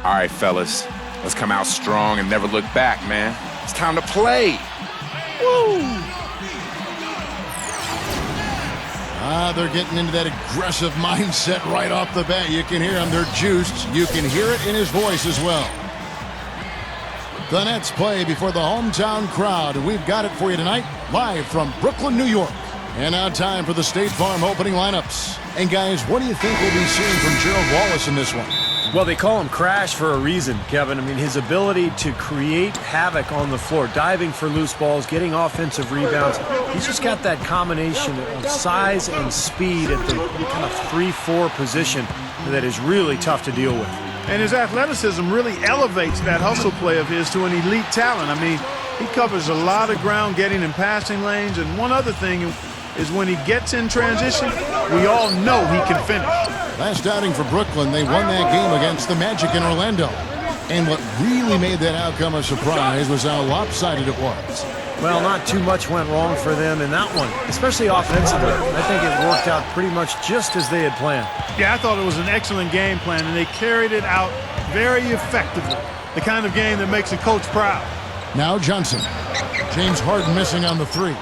All right, fellas, let's come out strong and never look back, man. It's time to play. Woo! They're getting into that aggressive mindset right off the bat. You can hear them. They're juiced. You can hear it in his voice as well. The Nets play before the hometown crowd. We've got it for you tonight, live from Brooklyn, New York. And now time for the State Farm opening lineups. And guys, what do you think we'll be seeing from Gerald Wallace in this one? Well, they call him Crash for a reason, Kevin. I mean, his ability to create havoc on the floor, diving for loose balls, getting offensive rebounds. He's just got that combination of size and speed at the kind of 3-4 position that is really tough to deal with. And his athleticism really elevates that hustle play of his to an elite talent. I mean, he covers a lot of ground getting in passing lanes. And one other thing is when he gets in transition, we all know he can finish. Last outing for Brooklyn, they won that game against the Magic in Orlando. And what really made that outcome a surprise was how lopsided it was. Well, not too much went wrong for them in that one, especially offensively. I think it worked out pretty much just as they had planned. Yeah, I thought it was an excellent game plan, and they carried it out very effectively. The kind of game that makes a coach proud. Now Johnson. James Harden missing on the three.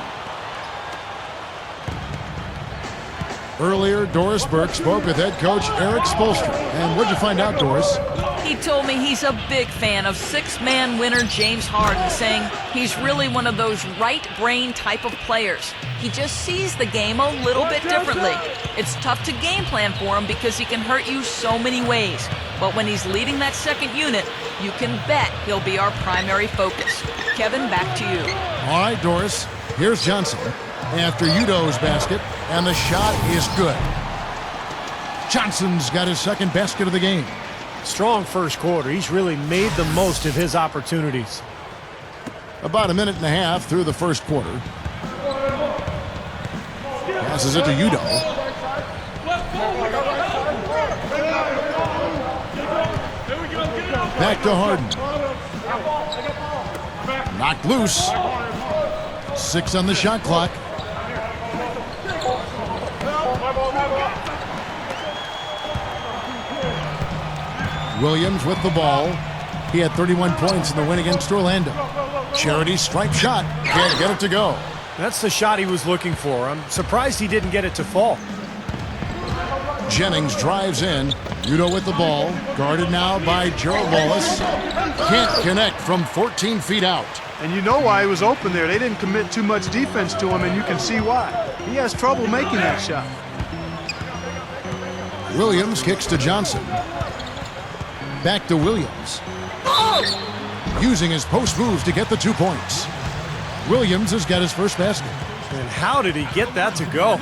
Earlier, Doris Burke spoke with head coach Eric Spoelstra. And what'd you find out, Doris? He told me he's a big fan of six-man winner James Harden, saying he's really one of those right-brain type of players. He just sees the game a little bit differently. It's tough to game plan for him because he can hurt you so many ways. But when he's leading that second unit, you can bet he'll be our primary focus. Kevin, back to you. All right, Doris. Here's Johnson after Udo's basket, and the shot is good. Johnson's got his second basket of the game. Strong first quarter. He's really made the most of his opportunities. About a minute and a half through the first quarter. Passes it to Udo. Back to Harden. Knocked loose. 6 on the shot clock. Williams with the ball. He had 31 points in the win against Orlando. Charity stripe shot. Can't get it to go. That's the shot he was looking for. I'm surprised he didn't get it to fall. Jennings drives in. Udo with the ball. Guarded now by Gerald Wallace. Can't connect from 14 feet out. And you know why he was open there. They didn't commit too much defense to him, and you can see why. He has trouble making that shot. Williams kicks to Johnson. Back to Williams. Using his post moves to get the 2 points. Williams has got his first basket. And how did he get that to go?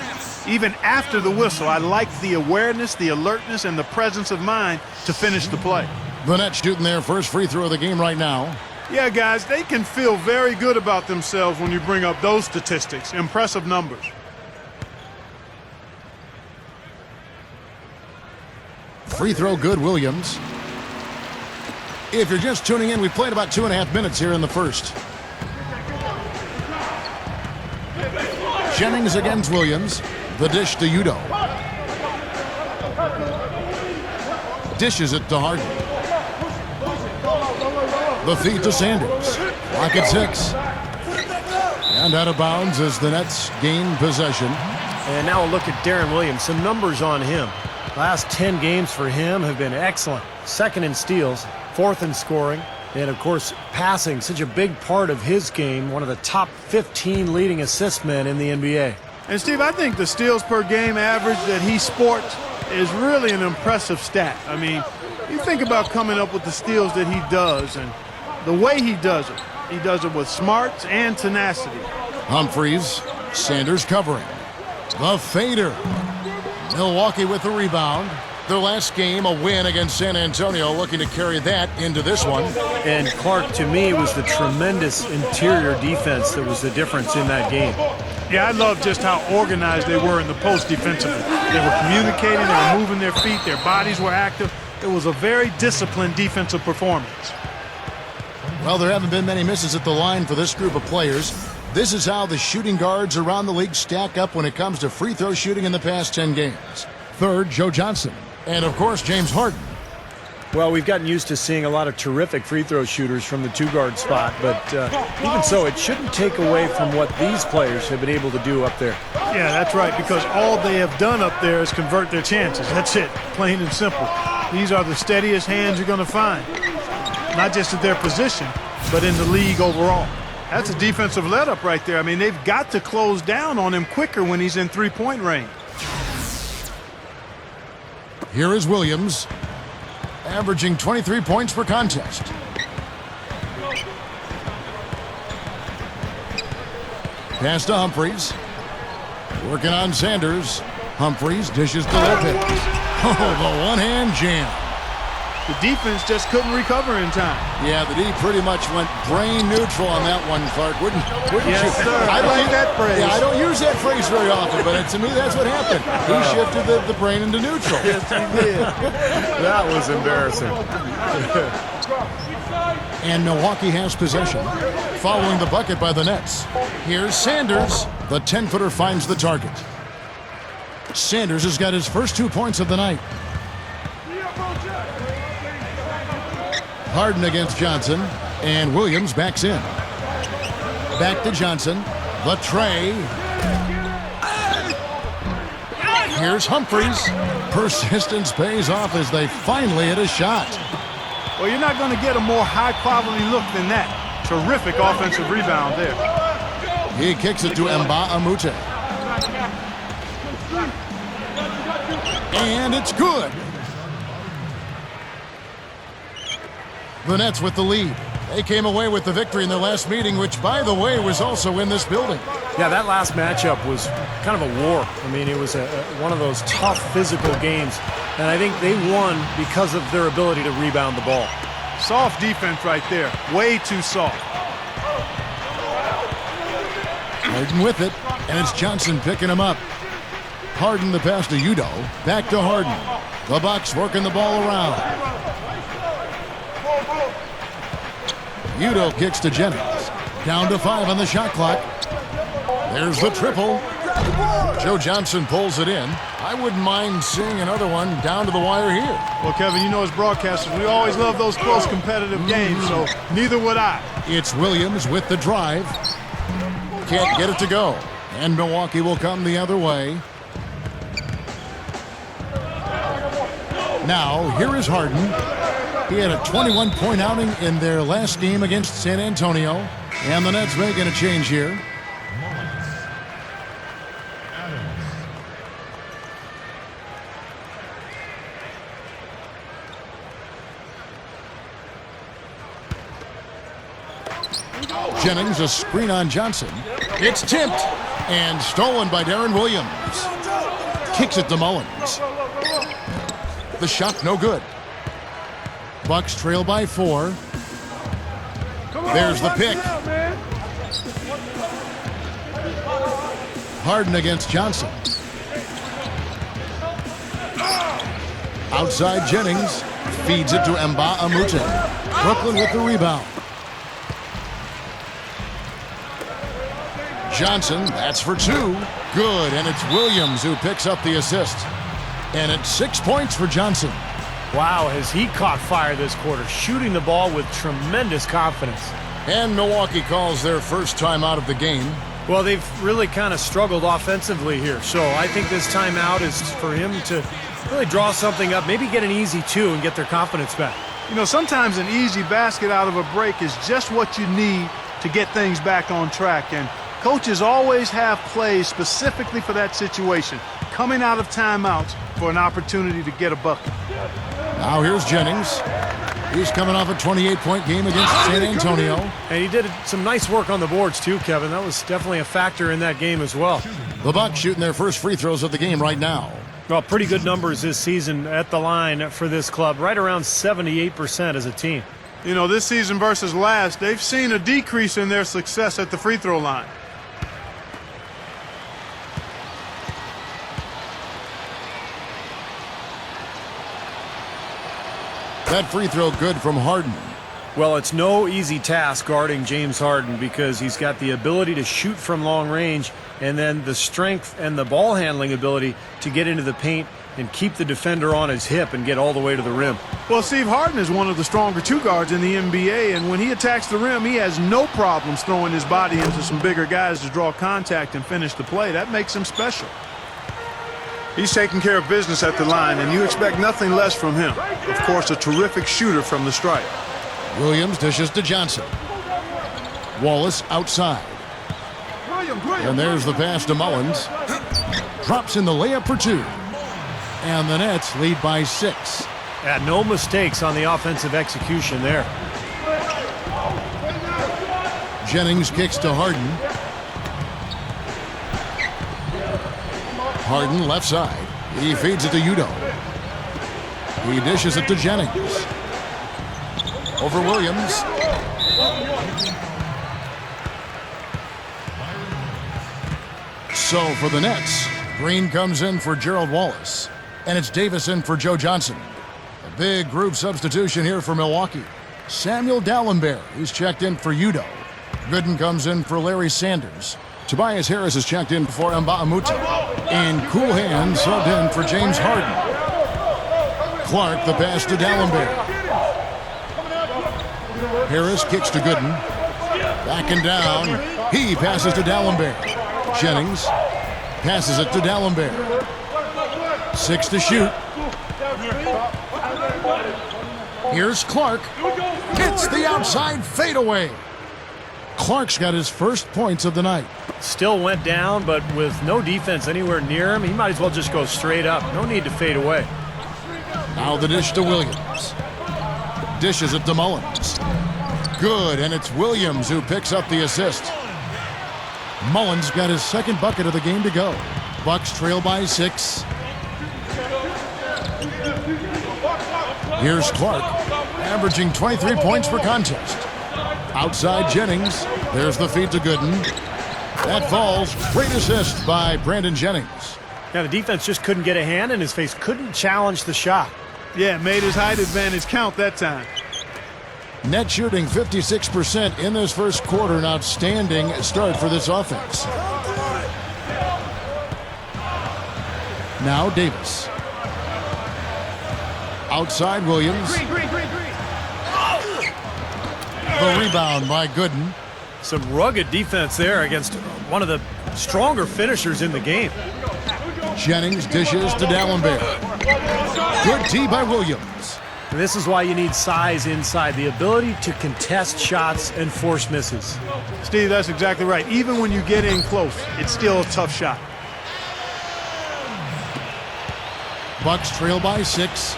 Even after the whistle, I like the awareness, the alertness, and the presence of mind to finish the play. The Nets shooting their first free throw of the game right now. Yeah, guys, they can feel very good about themselves when you bring up those statistics. Impressive numbers. Free throw good, Williams. If you're just tuning in, we played about 2.5 minutes here in the first. Jennings against Williams. The dish to Udo. Dishes it to Harden. The feed to Sanders. Clock at 6. And out of bounds as the Nets gain possession. And now a look at Deron Williams. Some numbers on him. Last 10 games for him have been excellent. Second in steals, fourth in scoring, and of course passing, such a big part of his game. One of the top 15 leading assist men in the NBA. And Steve, I think the steals per game average that he sports is really an impressive stat. I mean, you think about coming up with the steals that he does and the way he does it with smarts and tenacity. Humphries, Sanders covering. The fader. Milwaukee with the rebound. Their last game, a win against San Antonio, looking to carry that into this one. And Clark, to me, it was the tremendous interior defense that was the difference in that game. Yeah, I love just how organized they were in the post defensively. They were communicating, they were moving their feet, their bodies were active. It was a very disciplined defensive performance. Well, there haven't been many misses at the line for this group of players. This is how the shooting guards around the league stack up when it comes to free throw shooting in the past 10 games. Third, Joe Johnson. And, of course, James Harden. Well, we've gotten used to seeing a lot of terrific free throw shooters from the two-guard spot, but even so, it shouldn't take away from what these players have been able to do up there. Yeah, that's right, because all they have done up there is convert their chances. That's it, plain and simple. These are the steadiest hands you're going to find, not just at their position, but in the league overall. That's a defensive let-up right there. I mean, they've got to close down on him quicker when he's in three-point range. Here is Williams, averaging 23 points per contest. Pass to Humphries. Working on Sanders. Humphries dishes to Lopez. Oh, the one-hand jam. The defense just couldn't recover in time. Yeah, the D pretty much went brain neutral on that one, Clark. Wouldn't Yes, you? sir. I like that phrase. Yeah, I don't use that phrase very often, but to me, that's what happened. He shifted the brain into neutral. Yes, he did. That was embarrassing. And Milwaukee has possession, following the bucket by the Nets. Here's Sanders. The 10-footer finds the target. Sanders has got his first 2 points of the night. Harden against Johnson, and Williams backs in. Back to Johnson. The tray. Here's Humphries. Persistence pays off as they finally hit a shot. Well, you're not going to get a more high-quality look than that. Terrific offensive rebound there. He kicks it to Nba2K13. And it's good. The Nets with the lead. They came away with the victory in their last meeting, which, by the way, was also in this building. Yeah, that last matchup was kind of a war. I mean, it was one of those tough physical games, and I think they won because of their ability to rebound the ball. Soft defense right there. Way too soft. Harden with it, and it's Johnson picking him up. Harden the pass to Udo. Back to Harden. The Bucks working the ball around. Udo kicks to Jennings. Down to 5 on the shot clock. There's the triple. Joe Johnson pulls it in. I wouldn't mind seeing another one down to the wire here. Well, Kevin, you know as broadcasters, we always love those close competitive games, so neither would I. It's Williams with the drive. Can't get it to go. And Milwaukee will come the other way. Now, here is Harden. He had a 21-point outing in their last game against San Antonio. And the Nets making a change here. Jennings, a screen on Johnson. It's tipped and stolen by Darren Williams. Kicks it to Mullins. The shot no good. Bucks trail by 4. There's the pick. Harden against Johnson. Outside Jennings. Feeds it to Nba2K13. Brooklyn with the rebound. Johnson, that's for 2. Good, and it's Williams who picks up the assist. And it's 6 points for Johnson. Wow, has he caught fire this quarter, shooting the ball with tremendous confidence. And Milwaukee calls their first time out of the game. Well, they've really kind of struggled offensively here, so I think this timeout is for him to really draw something up, maybe get an easy 2 and get their confidence back. You know, sometimes an easy basket out of a break is just what you need to get things back on track, and coaches always have plays specifically for that situation, coming out of timeouts for an opportunity to get a bucket. Now here's Jennings. He's coming off a 28-point game against San Antonio. And he did some nice work on the boards too, Kevin. That was definitely a factor in that game as well. The Bucks shooting their first free throws of the game right now. Well, pretty good numbers this season at the line for this club, right around 78% as a team. You know, this season versus last, they've seen a decrease in their success at the free throw line. That free throw good from Harden. Well, it's no easy task guarding James Harden because he's got the ability to shoot from long range and then the strength and the ball handling ability to get into the paint and keep the defender on his hip and get all the way to the rim. Well, Steve, Harden is one of the stronger two guards in the NBA, and when he attacks the rim, he has no problems throwing his body into some bigger guys to draw contact and finish the play. That makes him special. He's taking care of business at the line, and you expect nothing less from him. Of course, a terrific shooter from the stripe. Williams dishes to Johnson. Wallace outside. And there's the pass to Mullins. Drops in the layup for 2. And the Nets lead by 6. Yeah, no mistakes on the offensive execution there. Jennings kicks to Harden. Harden left side. He feeds it to Udo. He dishes it to Jennings. Over Williams. So for the Nets, Green comes in for Gerald Wallace. And it's Davis in for Joe Johnson. A big group substitution here for Milwaukee. Samuel Dallenberg is checked in for Udo. Gooden comes in for Larry Sanders. Tobias Harris is checked in for Mbaamuta. And Cool Hand subbed in for James Harden. Clark the pass to Dallenberg. Harris kicks to Gooden. Backing down. He passes to Dallenberg. Jennings passes it to Dallenberg. 6 to shoot. Here's Clark. Hits the outside fadeaway. Clark's got his first points of the night. Still went down, but with no defense anywhere near him, he might as well just go straight up. No need to fade away. Now the dish to Williams. Dishes it to Mullins. Good, and it's Williams who picks up the assist. Mullins got his second bucket of the game to go. Bucks trail by 6. Here's Clark, averaging 23 points per contest. Outside Jennings. There's the feed to Gooden. That falls. Great assist by Brandon Jennings. Yeah, the defense just couldn't get a hand in his face. Couldn't challenge the shot. Yeah, made his height advantage count that time. Net shooting 56% in this first quarter. An outstanding start for this offense. Now Davis. Outside Williams. The rebound by Gooden. Some rugged defense there against one of the stronger finishers in the game. Jennings dishes to Dallenberg. Good tee by Williams. And this is why you need size inside, the ability to contest shots and force misses. Steve, that's exactly right. Even when you get in close, it's still a tough shot. Bucks trail by 6.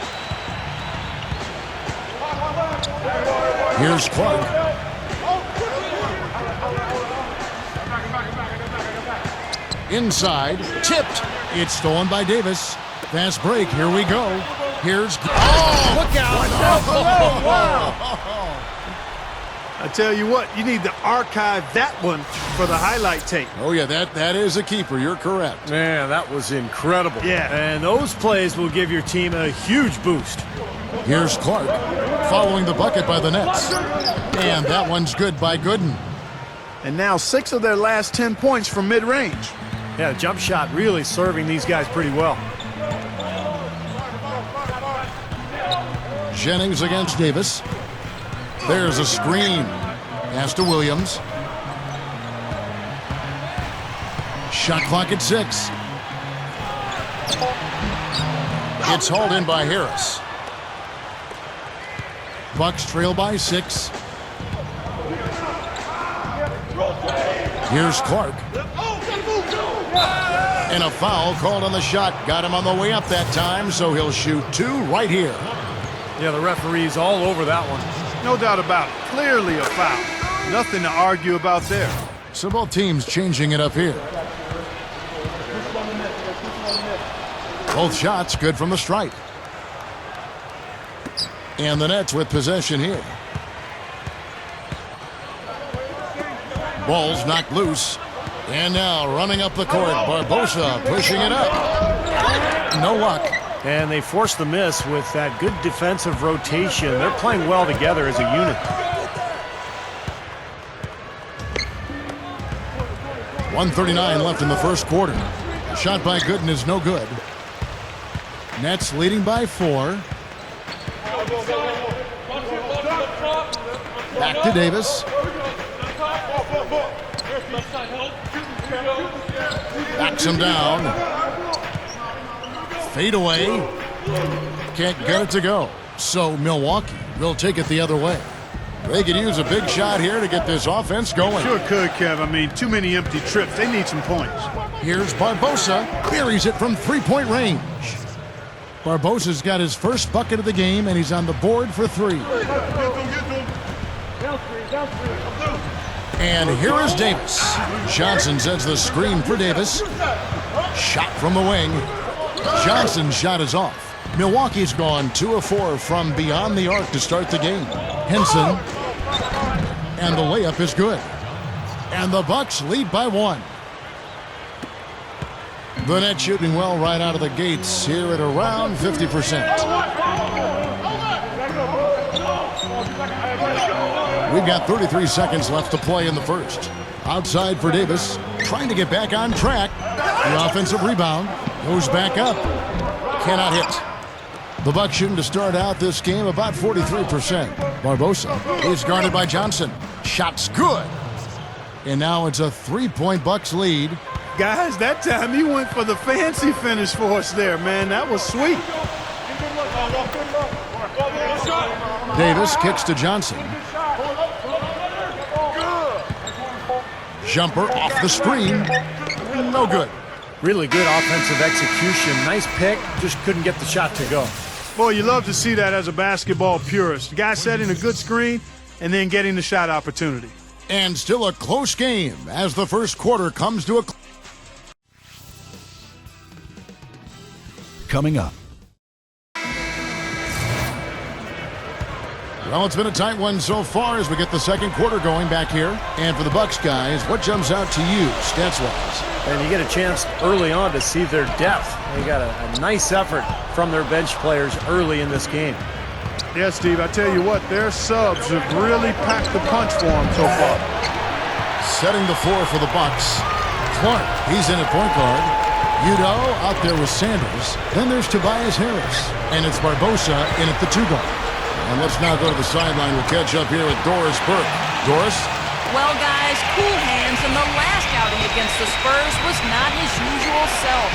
Here's Clark. Inside, tipped. It's stolen by Davis. Fast break, here we go. Here's... Oh, Look out! Oh, wow. I tell you what, you need to archive that one for the highlight tape. Oh, yeah, that is a keeper. You're correct. Man, that was incredible. Yeah. And those plays will give your team a huge boost. Here's Clark, following the bucket by the Nets. And that one's good by Gooden. And now 6 of their last 10 points from mid-range. Yeah, the jump shot really serving these guys pretty well. Jennings against Davis. There's a screen. Pass to Williams. Shot clock at 6. It's hauled in by Harris. Bucks trail by 6. Here's Clark. And a foul called on the shot. Got him on the way up that time, so he'll shoot 2 right here. Yeah, the referee's all over that one. No doubt about it. Clearly a foul. Nothing to argue about there. So both teams changing it up here. Both shots good from the stripe. And the Nets with possession here. Ball's knocked loose. And now running up the court, Barbosa pushing it up. No luck. And they forced the miss with that good defensive rotation. They're playing well together as a unit. 1:39 left in the first quarter. A shot by Gooden is no good. Nets leading by 4. Back to Davis. Backs him down. Fade away. Can't get it to go. So Milwaukee will take it the other way. They could use a big shot here to get this offense going. Sure could, Kev. I mean, too many empty trips. They need some points. Here's Barbosa. Buries it from three-point range. Barbosa's got his first bucket of the game, and he's on the board for 3. And here is Davis. Johnson sets the screen for Davis. Shot from the wing. Johnson's shot is off. Milwaukee's gone 2 of 4 from beyond the arc to start the game. Henson. And the layup is good. And the Bucks lead by 1. The Nets shooting well right out of the gates here at around 50%. We've got 33 seconds left to play in the first. Outside for Davis, trying to get back on track. The offensive rebound goes back up. Cannot hit. The Bucks shooting to start out this game about 43%. Barbosa is guarded by Johnson. Shot's good. And now it's a 3-point Bucks lead. Guys, that time he went for the fancy finish for us there, man. That was sweet. Davis kicks to Johnson. Jumper off the screen. No good. Really good offensive execution. Nice pick, just couldn't get the shot to go. Boy, you love to see that as a basketball purist. The guy setting a good screen and then getting the shot opportunity. And still a close game as the first quarter comes to a close. Coming up. Well, it's been a tight one so far as we get the second quarter going back here. And for the Bucks guys, what jumps out to you stats-wise? And you get a chance early on to see their depth. They got a nice effort from their bench players early in this game. Yeah, Steve, I tell you what, their subs have really packed the punch for them so far. Setting the floor for the Bucks. Clark, he's in at point guard. Udo out there with Sanders. Then there's Tobias Harris. And it's Barbosa in at the 2-guard. And let's now go to the sideline. We'll catch up here with Doris Burke. Doris? Well, guys, cool hands in the last outing against the Spurs was not his usual self.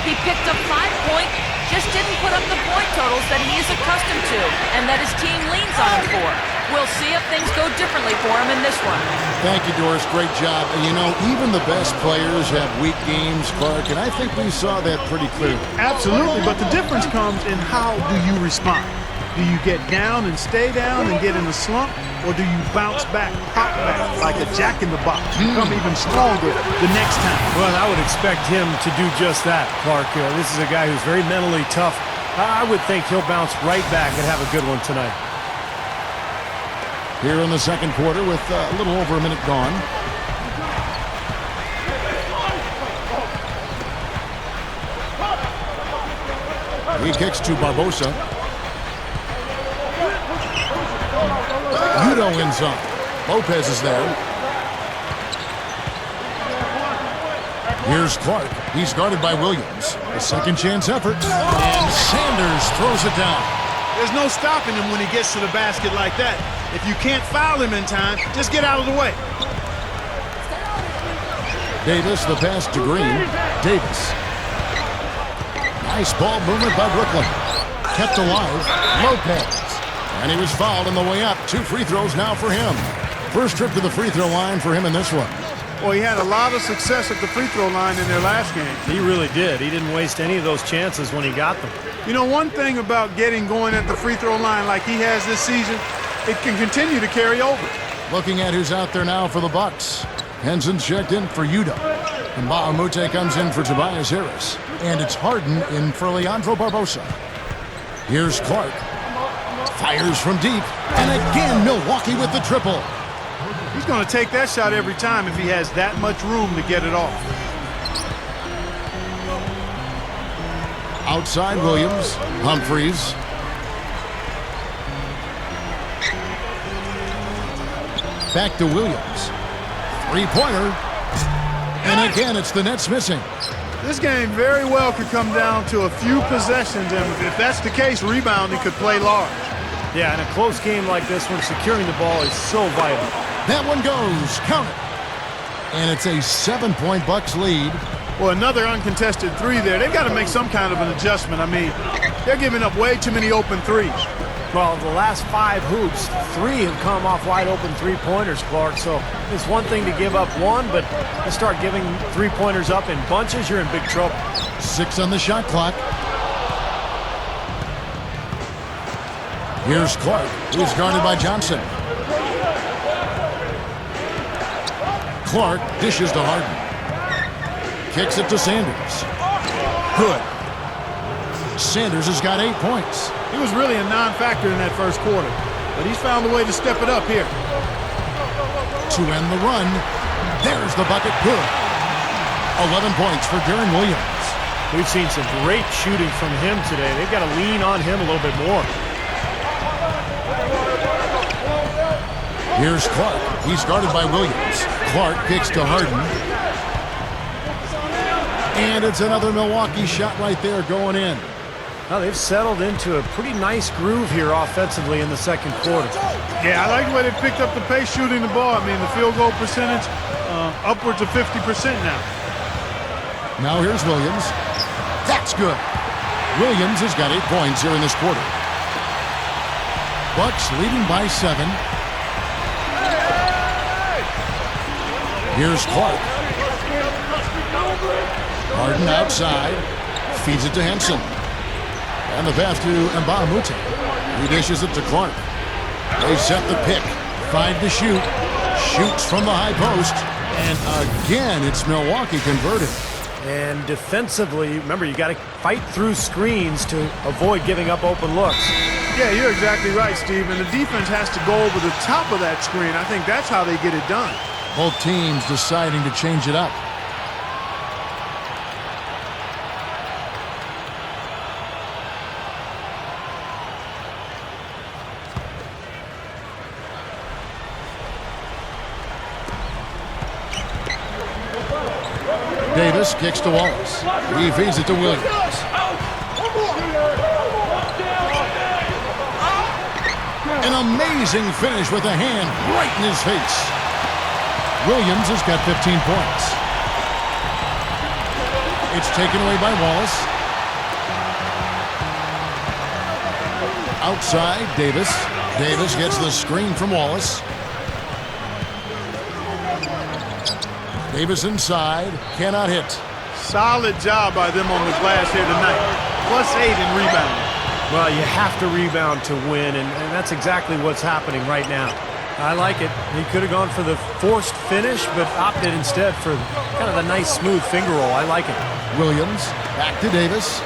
He picked up 5 points, just didn't put up the point totals that he is accustomed to and that his team leans on him for. We'll see if things go differently for him in this one. Thank you, Doris. Great job. And you know, even the best players have weak games, Clark, and I think we saw that pretty clearly. Absolutely, but the difference comes in how do you respond. Do you get down and stay down and get in a slump, or do you bounce back, pop back, like a jack-in-the-box, become even stronger the next time? Well, I would expect him to do just that, Clark. This is a guy who's very mentally tough. I would think he'll bounce right back and have a good one tonight. Here in the second quarter with a little over a minute gone. He kicks to Barbosa. Udo inside. Lopez is there. Here's Clark. He's guarded by Williams. A second chance effort. And Sanders throws it down. There's no stopping him when he gets to the basket like that. If you can't foul him in time, just get out of the way. Davis, the pass to Green. Davis. Nice ball movement by Brooklyn. Kept alive. Lopez. And he was fouled on the way up. 2 free throws now for him. First trip to the free throw line for him in this one. Well, he had a lot of success at the free throw line in their last game. He really did. He didn't waste any of those chances when he got them. You know, one thing about getting going at the free throw line like he has this season, it can continue to carry over. Looking at who's out there now for the Bucks. Henson's checked in for Udo. And Bahamute comes in for Tobias Harris. And it's Harden in for Leandro Barbosa. Here's Clark. Fires from deep. And again, Milwaukee with the triple. He's going to take that shot every time if he has that much room to get it off. Outside Williams. Humphries. Back to Williams. Three-pointer. And again, it's the Nets missing. This game very well could come down to a few possessions, and if that's the case, rebounding could play large. Yeah, in a close game like this one, securing the ball is so vital. That one goes. Count it. And it's a 7-point Bucks lead. Well, another uncontested three there. They've got to make some kind of an adjustment. I mean, they're giving up way too many open threes. Well, the last 5 hoops, 3 have come off wide open three-pointers, Clark. So it's one thing to give up one, but you start giving three-pointers up in bunches, you're in big trouble. 6 on the shot clock. Here's Clark. He's guarded by Johnson. Clark dishes to Harden. Kicks it to Sanders. Good. Sanders has got 8 points. He was really a non-factor in that first quarter, but he's found a way to step it up here. To end the run, there's the bucket. Good. 11 points for Deron Williams. We've seen some great shooting from him today. They've got to lean on him a little bit more. Here's Clark. He's guarded by Williams. Clark kicks to Harden. And it's another Milwaukee shot right there going in. Now they've settled into a pretty nice groove here offensively in the second quarter. Yeah, I like the way they picked up the pace shooting the ball. I mean, the field goal percentage upwards of 50% now. Now here's Williams. That's good. Williams has got 8 points here in this quarter. Bucks leading by 7. Here's Clark. Harden outside. Feeds it to Henson. And the pass to Nba2K13. He dishes it to Clark. They set the pick. 5 to shoot. Shoots from the high post. And again, it's Milwaukee converted. And defensively, remember, you got to fight through screens to avoid giving up open looks. Yeah, you're exactly right, Steve. And the defense has to go over the top of that screen. I think that's how they get it done. Both teams deciding to change it up. Davis kicks to Wallace. He feeds it to Williams. An amazing finish with a hand right in his face. Williams has got 15 points. It's taken away by Wallace. Outside, Davis. Davis gets the screen from Wallace. Davis inside, cannot hit. Solid job by them on the glass here tonight. +8 in rebounding. Well, you have to rebound to win, and that's exactly what's happening right now. I like it. He could have gone for the forced finish, but opted instead for kind of the nice, smooth finger roll. I like it. Williams, back to Davis.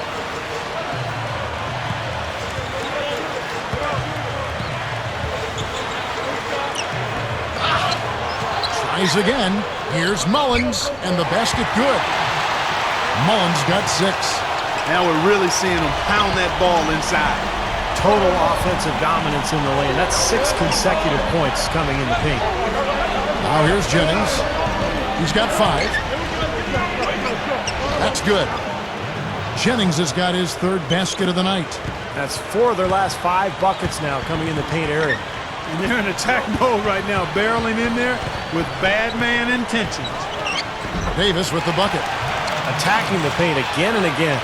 Tries again. Here's Mullins, and the basket good. Mullins got 6. Now we're really seeing him pound that ball inside. Total offensive dominance in the lane. That's 6 consecutive points coming in the paint. Now here's Jennings. He's got 5. That's good. Jennings has got his 3rd basket of the night. That's 4 of their last 5 buckets now coming in the paint area. And they're in attack mode right now, barreling in there with bad man intentions. Davis with the bucket. Attacking the paint again and again.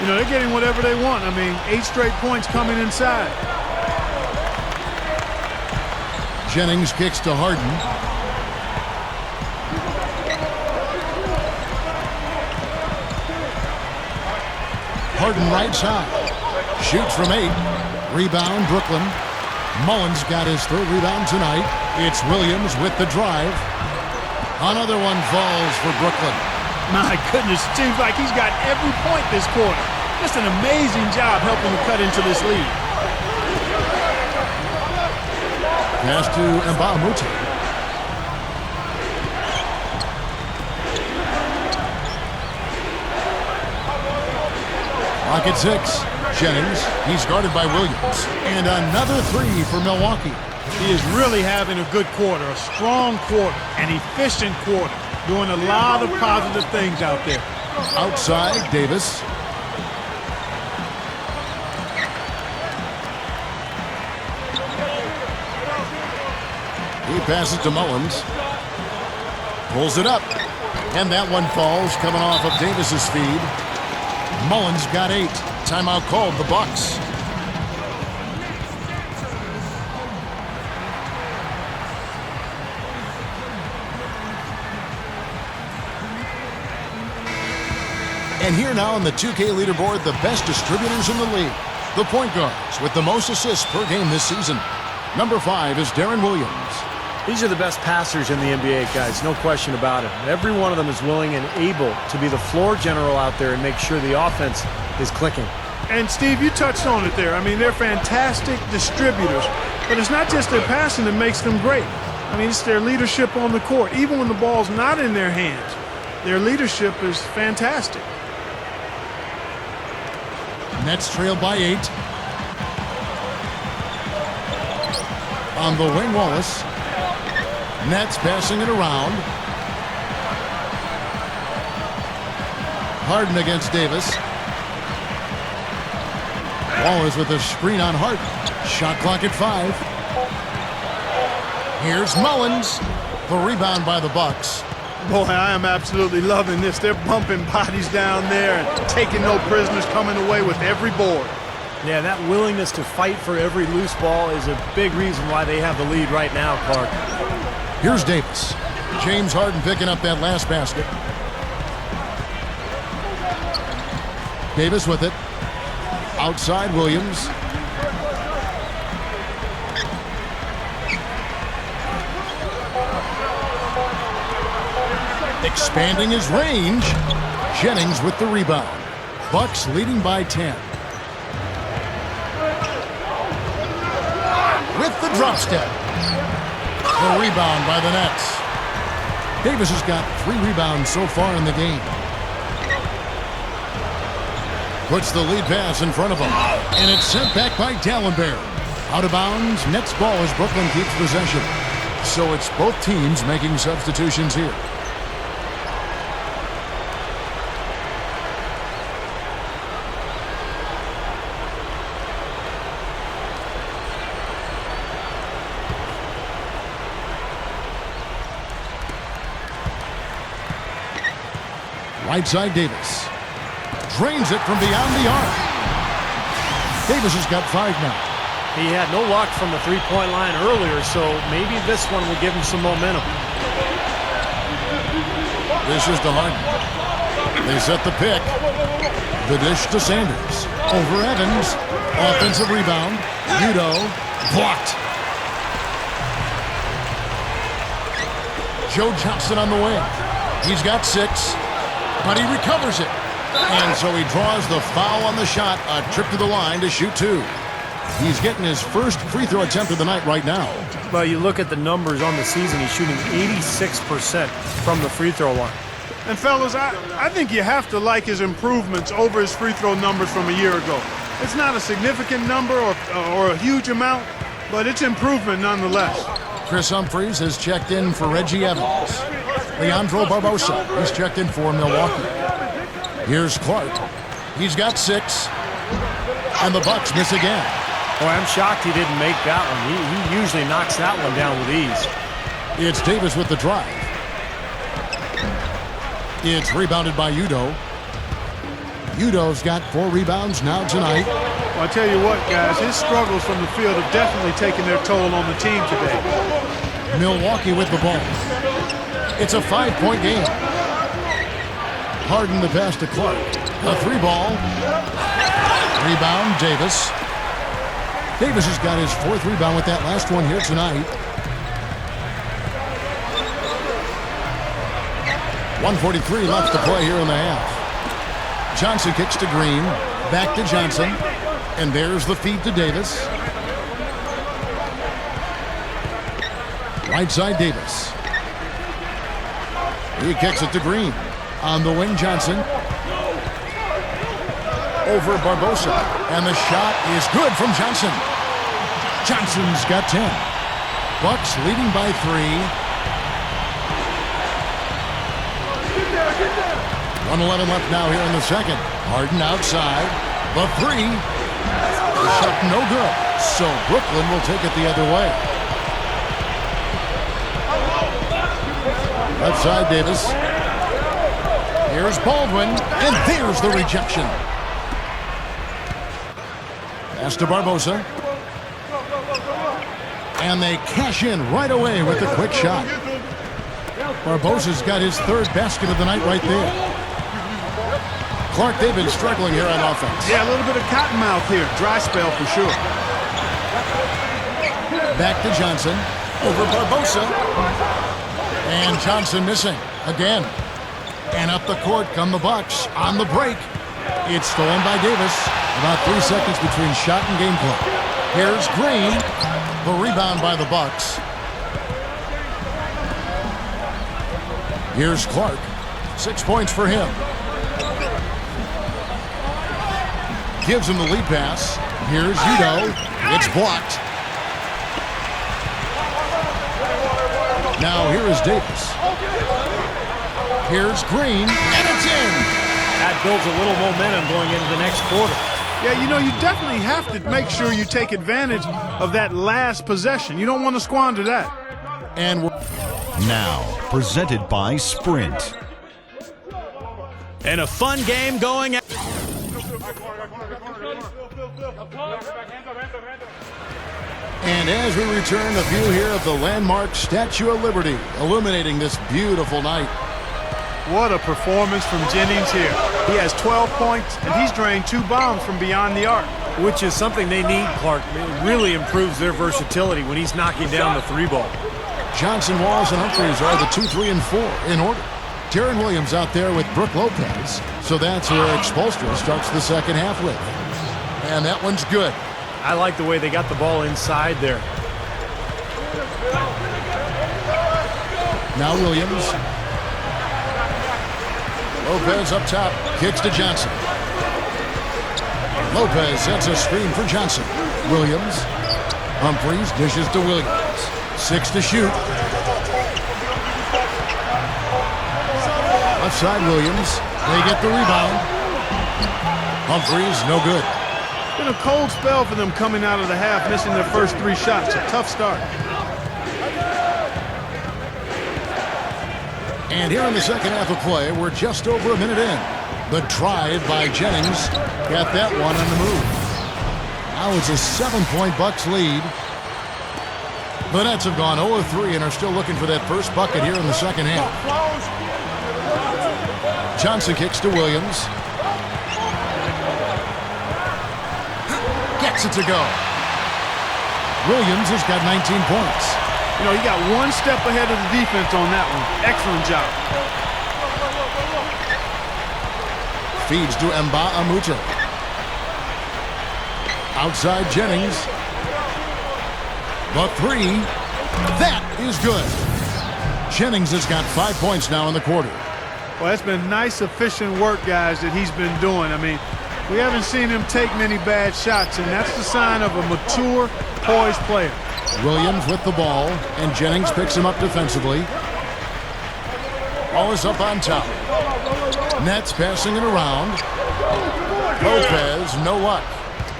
You know, they're getting whatever they want. I mean, 8 straight points coming inside. Jennings kicks to Harden. Harden right side. Shoots from 8. Rebound, Brooklyn. Mullins got his 3rd rebound tonight. It's Williams with the drive. Another one falls for Brooklyn. My goodness, it seems like he's got every point this quarter. Just an amazing job helping to cut into this lead. Pass to Nba2K13. Clock at 6. Jennings, he's guarded by Williams. And another 3 for Milwaukee. He is really having a good quarter, a strong quarter, an efficient quarter. doing a lot of positive things out there. Outside, Davis. He passes to Mullins. Pulls it up. And that one falls, coming off of Davis's feed. Mullins got 8. Timeout called, the Bucks. And here now on the 2K leaderboard, the best distributors in the league. The point guards with the most assists per game this season. Number 5 is Deron Williams. These are the best passers in the NBA, guys, no question about it. Every one of them is willing and able to be the floor general out there and make sure the offense is clicking. And, Steve, you touched on it there. I mean, they're fantastic distributors. But it's not just their passing that makes them great. I mean, it's their leadership on the court. Even when the ball's not in their hands, their leadership is fantastic. Nets trail by 8. On the wing, Wallace. Nets passing it around. Harden against Davis. Wallace with a screen on Harden. Shot clock at 5. Here's Mullins. The rebound by the Bucks. Boy, I am absolutely loving this. They're bumping bodies down there and taking no prisoners, coming away with every board. Yeah, that willingness to fight for every loose ball is a big reason why they have the lead right now, Clark. Here's Davis. James Harden picking up that last basket. Davis with it. Outside Williams. Expanding his range. Jennings with the rebound. Bucks leading by 10. With the drop step. The rebound by the Nets. Davis has got 3 rebounds so far in the game. Puts the lead pass in front of him. And it's sent back by Dallenberg. Out of bounds. Nets ball as Brooklyn keeps possession. So it's both teams making substitutions here. Right side Davis. Drains it from beyond the arc. Davis has got 5 now. He had no luck from the three-point line earlier, so maybe this one will give him some momentum. This is to Harden. They set the pick. The dish to Sanders. Over Evans. Offensive rebound. Udo. Blocked. Joe Johnson on the wing. He's got 6. But he recovers it. And so he draws the foul on the shot. A trip to the line to shoot 2. He's getting his first free throw attempt of the night right now. Well, you look at the numbers on the season, he's shooting 86% from the free throw line. And, fellas, I think you have to like his improvements over his free throw numbers from a year ago. It's not a significant number or a huge amount, but it's improvement nonetheless. Chris Humphries has checked in for Reggie Evans. Leandro Barbosa is checked in for Milwaukee. Here's Clark. He's got 6. And the Bucks miss again. Boy, I'm shocked he didn't make that one. He usually knocks that one down with ease. It's Davis with the drive. It's rebounded by Udo. Udo's got 4 rebounds now tonight. Well, I tell you what, guys, his struggles from the field have definitely taken their toll on the team today. Milwaukee with the ball. It's a 5-point game. Harden the pass to Clark. A 3-ball. Rebound, Davis. Davis has got his 4th rebound with that last one here tonight. 1:43 left to play here in the half. Johnson kicks to Green. Back to Johnson. And there's the feed to Davis. Right side Davis. He kicks it to Green. On the wing, Johnson. Over Barbosa. And the shot is good from Johnson. Johnson's got 10. Bucks leading by 3. 1:11 left now here in the second. Harden outside. The three. The shot no good. So Brooklyn will take it the other way. Left side, Davis. Here's Baldwin, and there's the rejection. Pass to Barbosa. And they cash in right away with a quick shot. Barbosa's got his third basket of the night right there. Clark, they've been struggling here on offense. Yeah, a little bit of cottonmouth here. Dry spell for sure. Back to Johnson. Over Barbosa. And Johnson missing again. And up the court come the Bucks on the break. It's stolen by Davis. About 3 seconds between shot and game clock. Here's Green. The rebound by the Bucks. Here's Clark. 6 points for him. Gives him the lead pass. Here's Udo. It's blocked. Now here is Davis. Here's Green, and it's in. That builds a little momentum going into the next quarter. Yeah, you know, you definitely have to make sure you take advantage of that last possession. You don't want to squander that. And now, presented by Sprint. And a fun game going. And as we return, the view here of the landmark Statue of Liberty, illuminating this beautiful night. What a performance from Jennings here. He has 12 points, and he's drained 2 bombs from beyond the arc. Which is something they need, Clark. It really improves their versatility when he's knocking down the 3-ball. Johnson, Walls, and Humphries are the 2, 3, and 4 in order. Darren Williams out there with Brook Lopez. So that's where Expulstra starts the second half with. And that one's good. I like the way they got the ball inside there. Now Williams. Lopez up top. Kicks to Johnson. Lopez sets a screen for Johnson. Williams. Humphries dishes to Williams. 6 to shoot. Left side Williams. They get the rebound. Humphries no good. Been a cold spell for them coming out of the half, missing their first 3 shots. A tough start. And here in the second half of play, we're just over a minute in. The drive by Jennings got that one on the move. Now it's a 7-point Bucks lead. The Nets have gone 0-3 and are still looking for that first bucket here in the second half. Johnson kicks to Williams. Gets it to go. Williams has got 19 points. You know, he got 1 step ahead of the defense on that one. Excellent job. Feeds to Nba2K13. Outside Jennings. The 3. That is good. Jennings has got 5 points now in the quarter. Well, that's been nice, efficient work, guys, that he's been doing. I mean, we haven't seen him take many bad shots, and that's the sign of a mature, poised player. Williams with the ball, and Jennings picks him up defensively. Ball is up on top. Nets passing it around. Lopez, no luck.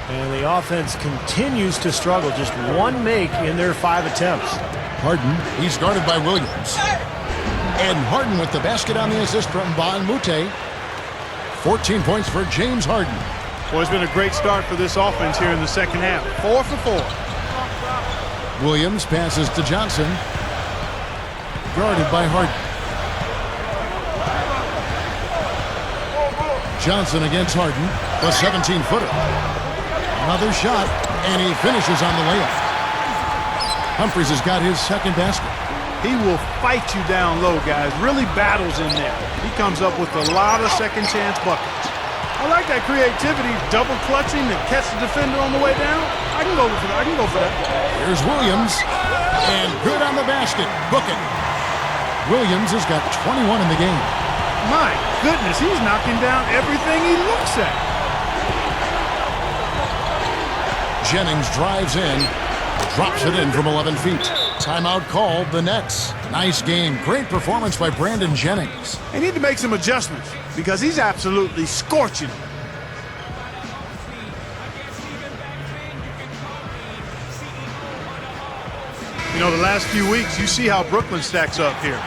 And the offense continues to struggle. Just 1 make in their 5 attempts. Harden, he's guarded by Williams. And Harden with the basket on the assist from Nba2K13. 14 points for James Harden. Well, it's been a great start for this offense here in the second half. 4 for 4. Williams passes to Johnson. Guarded by Harden. Johnson against Harden. The 17-footer. Another shot, and he finishes on the layup. Humphries has got his second basket. He will fight you down low, guys. Really battles in there. He comes up with a lot of second-chance buckets. I like that creativity, double clutching and catch the defender on the way down. I can go for that. Here's Williams, and good on the basket. Book it. Williams has got 21 in the game. My goodness, he's knocking down everything he looks at. Jennings drives in, drops it in from 11 feet. Timeout called the Nets. Nice game. Great performance by Brandon Jennings. They need to make some adjustments because he's absolutely scorching them. You know, the last few weeks, you see how Brooklyn stacks up here.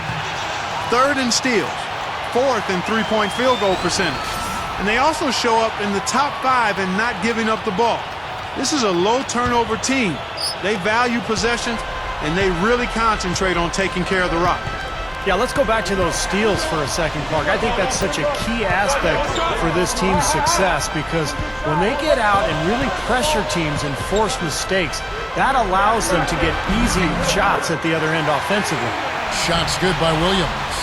3rd in steals, 4th in three-point field goal percentage. And they also show up in the top 5 in not giving up the ball. This is a low turnover team. They value possessions, and they really concentrate on taking care of the rock. Yeah, let's go back to those steals for a second, Clark. I think that's such a key aspect for this team's success because when they get out and really pressure teams and force mistakes, that allows them to get easy shots at the other end offensively. Shots good by Williams.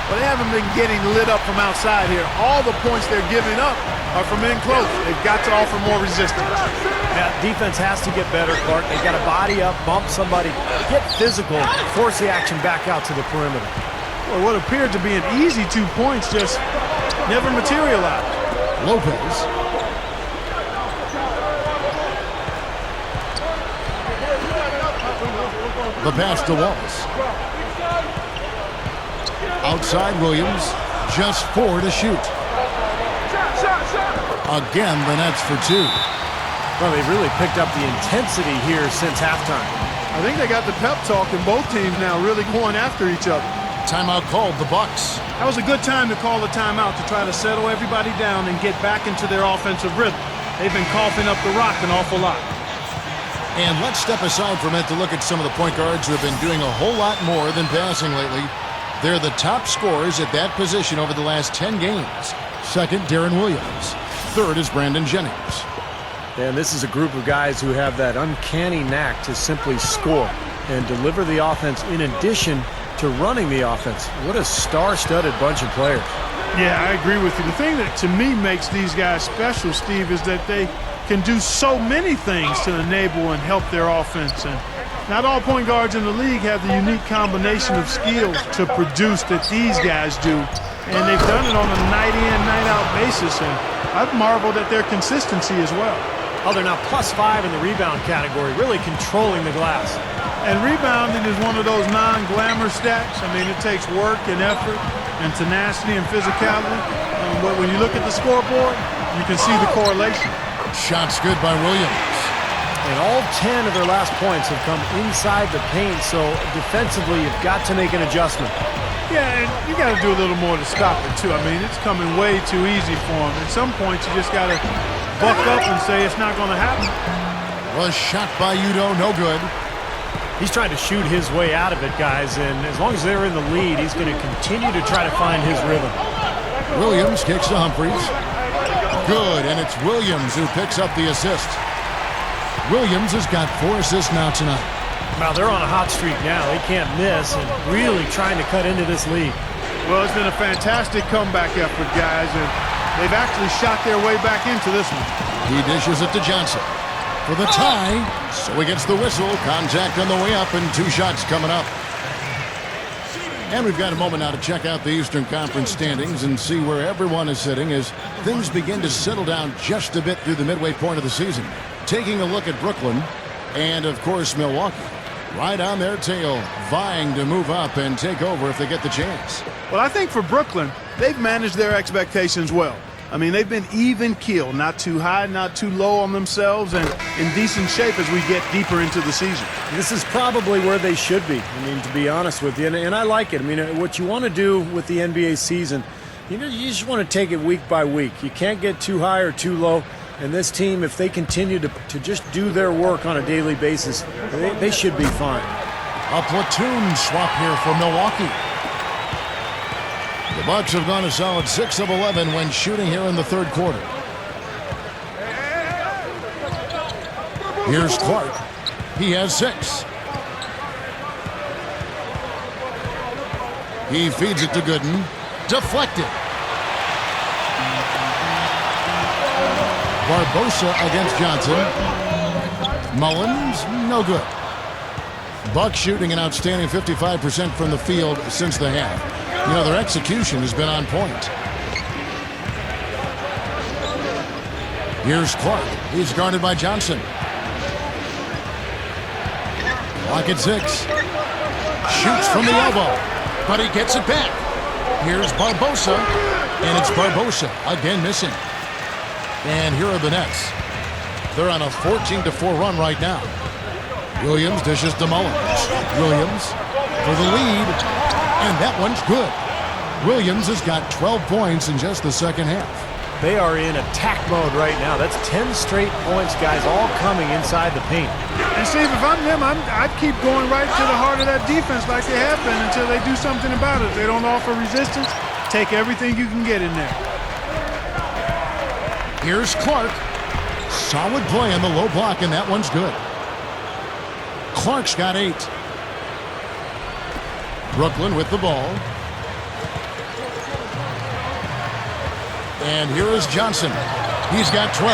Well, they haven't been getting lit up from outside here. All the points they're giving up are from in close. They've got to offer more resistance. Yeah, defense has to get better, Clark. They've got to body up, bump somebody, get physical, force the action back out to the perimeter. Well, what appeared to be an easy 2 points just never materialized. Lopez. The pass to Wallace. Outside Williams, just 4 to shoot. Again, the Nets for 2. Well, they've really picked up the intensity here since halftime. I think they got the pep talk in both teams now really going after each other. Timeout called the Bucks. That was a good time to call the timeout to try to settle everybody down and get back into their offensive rhythm. They've been coughing up the rock an awful lot. And let's step aside for a minute to look at some of the point guards who have been doing a whole lot more than passing lately. They're the top scorers at that position over the last 10 games. Second, Deron Williams. Third is Brandon Jennings. And this is a group of guys who have that uncanny knack to simply score and deliver the offense in addition to running the offense. What a star-studded bunch of players. Yeah, I agree with you. The thing that to me makes these guys special, Steve, is that they can do so many things to enable and help their offense. And not all point guards in the league have the unique combination of skills to produce that these guys do. And they've done it on a night-in, night-out basis. And I've marveled at their consistency as well. Oh, they're now +5 in the rebound category, really controlling the glass. And rebounding is one of those non-glamour stats. I mean, it takes work and effort and tenacity and physicality. But when you look at the scoreboard, you can see the correlation. Shots good by Williams. And all 10 of their last points have come inside the paint, so defensively you've got to make an adjustment. Yeah, and you got to do a little more to stop it, too. I mean, it's coming way too easy for them. At some point, you just got to buck up and say it's not going to happen. Was shot by Udo, no good. He's trying to shoot his way out of it, guys, and as long as they're in the lead, he's going to continue to try to find his rhythm. Williams kicks to Humphries. Good, and it's Williams who picks up the assist. Williams has got 4 assists now tonight. Well, they're on a hot streak now. They can't miss and really trying to cut into this lead. Well, it's been a fantastic comeback effort, guys, and they've actually shot their way back into this one. He dishes it to Johnson for the tie. So he gets the whistle. Contact on the way up and 2 shots coming up. And we've got a moment now to check out the Eastern Conference standings and see where everyone is sitting as things begin to settle down just a bit through the midway point of the season. Taking a look at Brooklyn and, of course, Milwaukee. Right on their tail, vying to move up and take over if they get the chance. Well, I think for Brooklyn, they've managed their expectations well. I mean, they've been even keel, not too high, not too low on themselves, and in decent shape as we get deeper into the season. This is probably where they should be, I mean, to be honest with you, and I like it. I mean, what you want to do with the NBA season, you just want to take it week by week. You can't get too high or too low. And this team, if they continue to just do their work on a daily basis, they should be fine. A platoon swap here for Milwaukee. The Bucks have gone a solid 6 of 11 when shooting here in the third quarter. Here's Clark. He has 6. He feeds it to Gooden. Deflected. Barbosa against Johnson. Mullins, no good. Bucks shooting an outstanding 55% from the field since the half. You know, their execution has been on point. Here's Clark. He's guarded by Johnson. Clock at 6. Shoots from the elbow, but he gets it back. Here's Barbosa, and it's Barbosa again missing. And here are the Nets. They're on a 14-4 run right now. Williams dishes to Mullins. Williams for the lead, and that one's good. Williams has got 12 points in just the second half. They are in attack mode right now. That's 10 straight points, guys, all coming inside the paint. And Steve, if I'm them, I'd keep going right to the heart of that defense like they have been until they do something about it. If they don't offer resistance, take everything you can get in there. Here's Clark. Solid play on the low block, and that one's good. Clark's got 8. Brooklyn with the ball. And here is Johnson. He's got 12.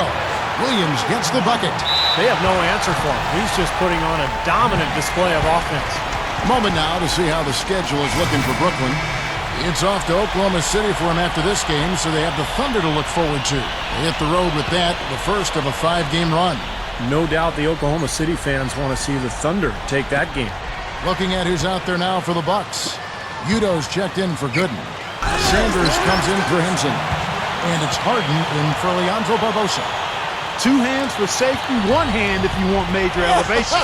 Williams gets the bucket. They have no answer for him. He's just putting on a dominant display of offense. Moment now to see how the schedule is looking for Brooklyn. It's off to Oklahoma City for him after this game, so they have the Thunder to look forward to. They hit the road with that, the first of a 5-game run. No doubt the Oklahoma City fans want to see the Thunder take that game. Looking at who's out there now for the Bucks. Udo's checked in for Gooden. Sanders comes in for Henson. And it's Harden in for Leandro Barbosa. 2 hands for safety, 1 hand if you want major elevation.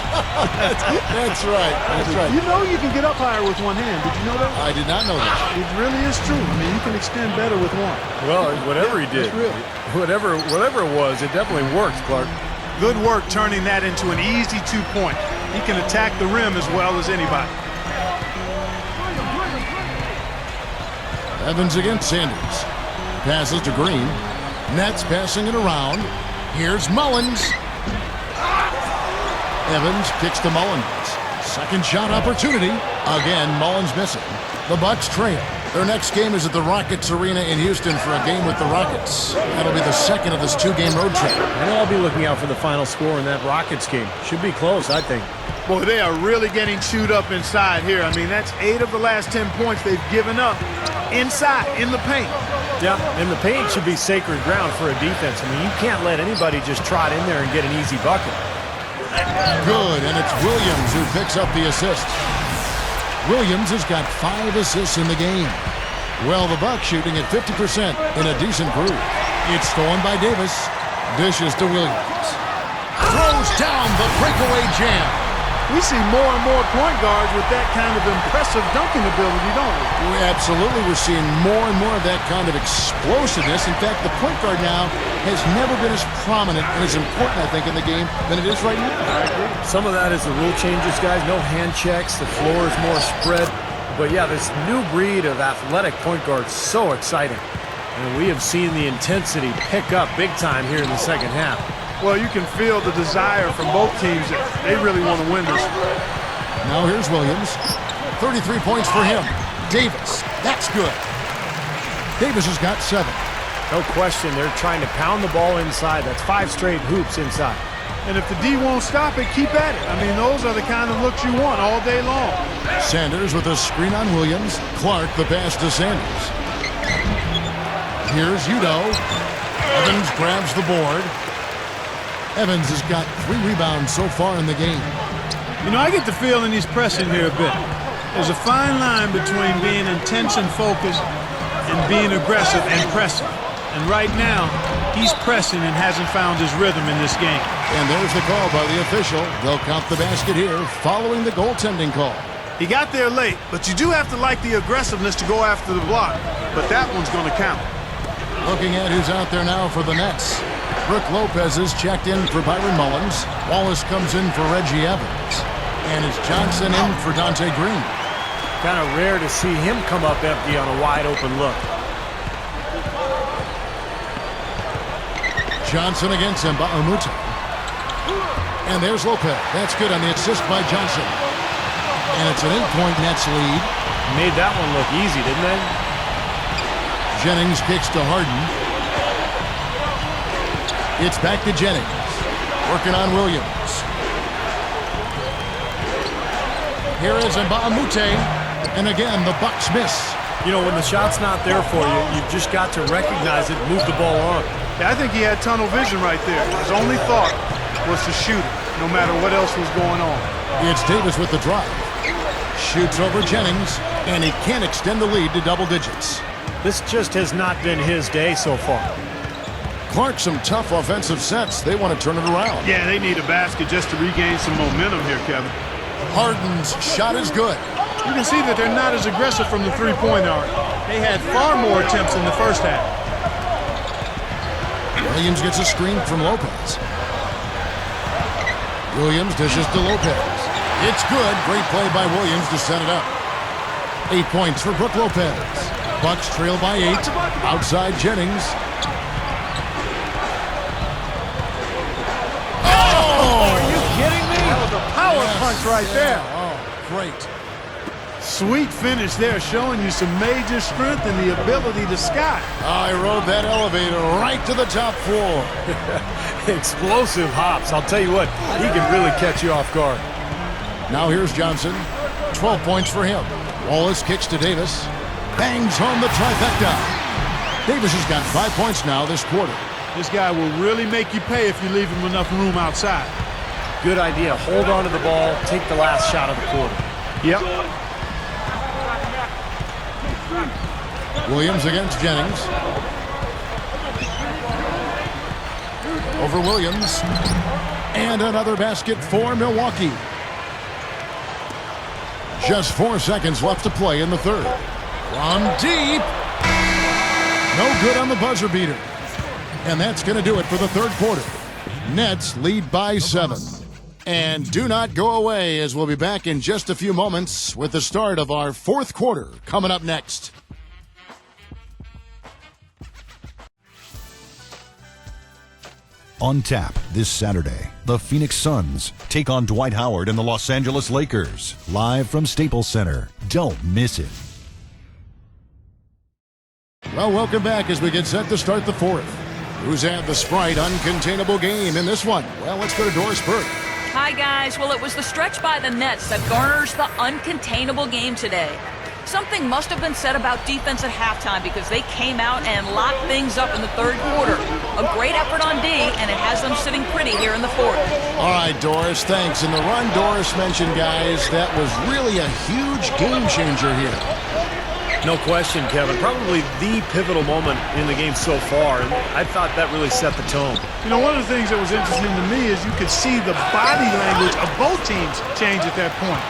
That's right. That's right. You know you can get up higher with 1 hand. Did you know that? I did not know that. It really is true. I mean, you can extend better with 1. Well, whatever he did, That's real. whatever it was, it definitely worked, Clark. Good work turning that into an easy 2-point. He can attack the rim as well as anybody. Evans against Sanders. Passes to Green. Nets passing it around. Here's Mullins. Evans kicks to Mullins. Second shot opportunity. Again, Mullins missing. The Bucks trail. Their next game is at the Rockets Arena in Houston for a game with the Rockets. That'll be the second of this 2-game road trip. And I'll be looking out for the final score in that Rockets game. Should be close, I think. Boy, they are really getting chewed up inside here. I mean, that's 8 of the last 10 points they've given up inside, in the paint. Yeah, and the paint should be sacred ground for a defense. I mean, you can't let anybody just trot in there and get an easy bucket. Good, and it's Williams who picks up the assist. Williams has got 5 assists in the game. Well, the Bucks shooting at 50% in a decent groove. It's stolen by Davis. Dishes to Williams. Throws down the breakaway jam. We see more and more point guards with that kind of impressive dunking ability, don't we? Absolutely, we're seeing more and more of that kind of explosiveness. In fact, the point guard now has never been as prominent and as important, I think, in the game than it is right now. Some of that is the rule changes, guys. No hand checks. The floor is more spread. But, yeah, this new breed of athletic point guard is so exciting. And we have seen the intensity pick up big time here in the second half. Well, you can feel the desire from both teams that they really want to win this. Now here's Williams. 33 points for him. Davis, that's good. Davis has got 7. No question, they're trying to pound the ball inside. That's 5 straight hoops inside. And if the D won't stop it, keep at it. I mean, those are the kind of looks you want all day long. Sanders with a screen on Williams. Clark the pass to Sanders. Here's Udo. Evans grabs the board. Evans has got 3 rebounds so far in the game. You know, I get the feeling he's pressing here a bit. There's a fine line between being intense and focused and being aggressive and pressing. And right now, he's pressing and hasn't found his rhythm in this game. And there's the call by the official. They'll count the basket here following the goaltending call. He got there late, but you do have to like the aggressiveness to go after the block. But that one's going to count. Looking at who's out there now for the Nets. Brook Lopez is checked in for Byron Mullins. Wallace comes in for Reggie Evans. And it's Johnson in for Dante Green. Kind of rare to see him come up empty on a wide open look. Johnson against Nba2K13. And there's Lopez. That's good on the assist by Johnson. And it's an 8-point Nets lead. Made that one look easy, didn't they? Jennings kicks to Harden. It's back to Jennings. Working on Williams. Here is Nba2K13. And again, the Bucks miss. You know, when the shot's not there for you, you've just got to recognize it, move the ball on. Yeah, I think he had tunnel vision right there. His only thought was to shoot it, no matter what else was going on. It's Davis with the drive. Shoots over Jennings, and he can't extend the lead to double digits. This just has not been his day so far. Clark, some tough offensive sets. They want to turn it around. Yeah, they need a basket just to regain some momentum here, Kevin. Harden's shot is good. You can see that they're not as aggressive from the three-point arc. They had far more attempts in the first half. Williams gets a screen from Lopez. Williams dishes to Lopez. It's good. Great play by Williams to set it up. 8 points for Brook Lopez. Bucks trail by 8. Outside Jennings. Are you kidding me? That was a power punch right there. Oh, great. Sweet finish there, showing you some major strength and the ability to sky. I rode that elevator right to the top floor. Explosive hops. I'll tell you what, he can really catch you off guard. Now here's Johnson. 12 points for him. Wallace kicks to Davis. Bangs home the trifecta. Davis has got 5 points now this quarter. This guy will really make you pay if you leave him enough room outside. Good idea. Hold on to the ball. Take the last shot of the quarter. Yep. Williams against Jennings. Over Williams. And another basket for Milwaukee. Just 4 seconds left to play in the third. From deep. No good on the buzzer beater. And that's going to do it for the third quarter. Nets lead by 7. And do not go away, as we'll be back in just a few moments with the start of our fourth quarter coming up next. On tap this Saturday, the Phoenix Suns take on Dwight Howard and the Los Angeles Lakers. Live from Staples Center. Don't miss it. Well, welcome back as we get set to start the fourth. Who's had the Sprite uncontainable game in this one? Well, let's go to Doris Burke. Hi, guys. Well, it was the stretch by the Nets that garners the uncontainable game today. Something must have been said about defense at halftime because they came out and locked things up in the third quarter. A great effort on D, and it has them sitting pretty here in the fourth. All right, Doris, thanks. And the run Doris mentioned, guys, that was really a huge game changer here. No question, Kevin. Probably the pivotal moment in the game so far. And I thought that really set the tone. You know, one of the things that was interesting to me is you could see the body language of both teams change at that point.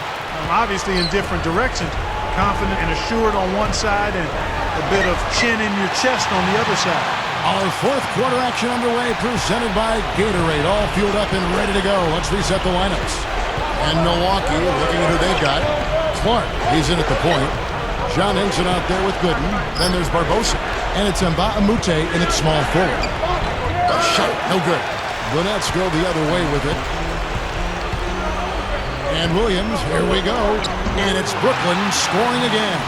Obviously in different directions. Confident and assured on one side and a bit of chin in your chest on the other side. Our fourth quarter action underway, presented by Gatorade. All fueled up and ready to go. Let's reset the lineups. And Milwaukee, looking at who they've got. Clark, he's in at the point. John Henson out there with Gooden. Then there's Barbosa. And it's Nba2K13 in its small forward. A shot, no good. The Nets go the other way with it. And Williams, here we go. And it's Brooklyn scoring again.